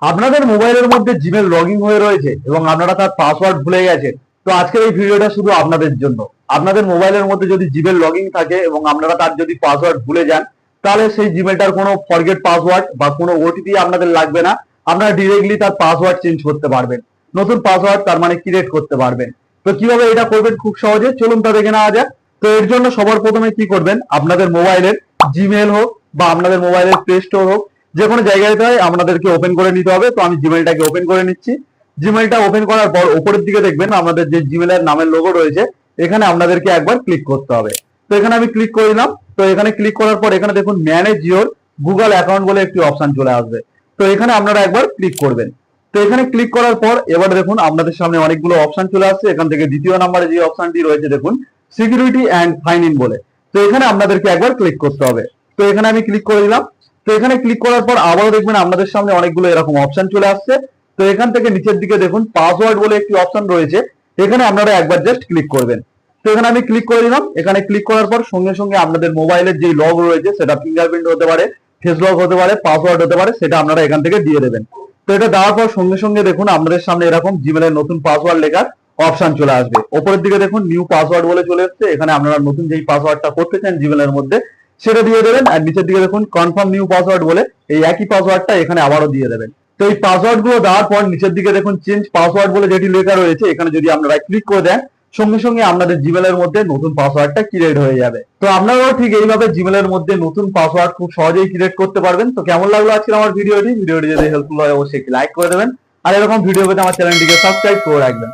আপনাদের মোবাইলের মধ্যে জিমেল লগইন হয়ে রয়েছে এবং আপনারা তার পাসওয়ার্ড ভুলে গেছেন। তো আজকের এই ভিডিওটা শুধু আপনাদের জন্য। আপনাদের মোবাইলের মধ্যে যদি জিমেল লগইন থাকে এবং আপনারা তার যদি পাসওয়ার্ড ভুলে যান, তাহলে সেই জিমেলটার কোনো ফরগেট পাসওয়ার্ড বা কোনো ওটিপি আপনাদের লাগবে না। আপনারা ডিরেক্টলি তার পাসওয়ার্ড চেঞ্জ করতে পারবেন, নতুন পাসওয়ার্ড তার মানে ক্রিয়েট করতে পারবেন। তো কিভাবে এটা করবেন খুব সহজে, চলুন তা দেখে নেওয়া যাক। তো এর জন্য সবার প্রথমে কি করবেন, আপনাদের মোবাইলের জিমেল হোক বা আপনাদের মোবাইলের প্লে স্টোর হোক, যে কোনো জায়গায় আপনাদেরকে ওপেন করে নিতে হবে। তো আমি জিমেলটাকে ওপেন করে নিচ্ছি। জিমেলটা ওপেন করার পর উপরের দিকে দেখবেন আমাদের যে জিমেলের নামের লোগো রয়েছে, এখানে আপনাদেরকে একবার ক্লিক করতে হবে। তো এখানে আমি ক্লিক করে দিলাম। তো এখানে ক্লিক করার পর এখানে দেখুন ম্যানেজ ইওর গুগল অ্যাকাউন্ট বলে একটি অপশন চলে আসবে। তো এখানে আপনারা একবার ক্লিক করবেন। তো এখানে ক্লিক করার পর এবার দেখুন আপনাদের সামনে অনেকগুলো অপশন চলে আসছে। এখান থেকে দ্বিতীয় নম্বরে যে অপশনটি রয়েছে দেখুন সিকিউরিটি অ্যান্ড সাইন ইন বলে। তো এখানে আপনাদেরকে একবার ক্লিক করতে হবে। তো এখানে আমি ক্লিক করে দিলাম। তো এখানে ক্লিক করার পর আবারও দেখবেন আপনাদের সামনে অনেকগুলো এরকম অপশন চলে আসছে। তো এখান থেকে নিচের দিকে দেখুন পাসওয়ার্ড বলে একটি অপশন রয়েছে, এখানে আপনারা একবার জাস্ট ক্লিক করবেন। তো এখানে আমি ক্লিক করে দিলাম। এখানে ক্লিক করার পর সঙ্গে সঙ্গে আপনাদের মোবাইলের যে লগ রয়েছে, সেটা ফিঙ্গারপ্রিন্ট হতে পারে, ফেস লক হতে পারে, পাসওয়ার্ড হতে পারে, সেটা আপনারা এখান থেকে দিয়ে দেবেন। তো এটা দেওয়ার পর সঙ্গে সঙ্গে দেখুন আপনাদের সামনে এরকম জিমেলের নতুন পাসওয়ার্ড লেখার অপশন চলে আসবে। উপরের দিকে দেখুন নিউ পাসওয়ার্ড বলে চলে এসছে। এখানে আপনারা নতুন যেই পাসওয়ার্ডটা করতে চান জিমেলের মধ্যে সেটা দিয়ে দেবেন। আর নিচের দিকে দেখুন কনফার্ম নিউ পাসওয়ার্ড বলে এই একই পাসওয়ার্ডটা এখানে আবারও দিয়ে দেবেন। তো এই পাসওয়ার্ড গুলো দেওয়ার পর নিচের দিকে দেখুন চেঞ্জ পাসওয়ার্ড বলে যেটি লেখা রয়েছে, এখানে যদি আপনারা ক্লিক করে দেন সঙ্গে সঙ্গে আপনাদের জিমেলের মধ্যে নতুন পাসওয়ার্ডটা ক্রিয়েট হয়ে যাবে। তো আপনারাও ঠিক এইভাবে জিমেলের মধ্যে নতুন পাসওয়ার্ড খুব সহজেই ক্রিয়েট করতে পারবেন। তো কেমন লাগলো আজকে আমার ভিডিওটি যদি হেল্পফুল হয় অবশ্যই একটি লাইক করে দেবেন। আর এরকম ভিডিও পেতে আমার চ্যানেলটিকে সাবস্ক্রাইব করে রাখবেন।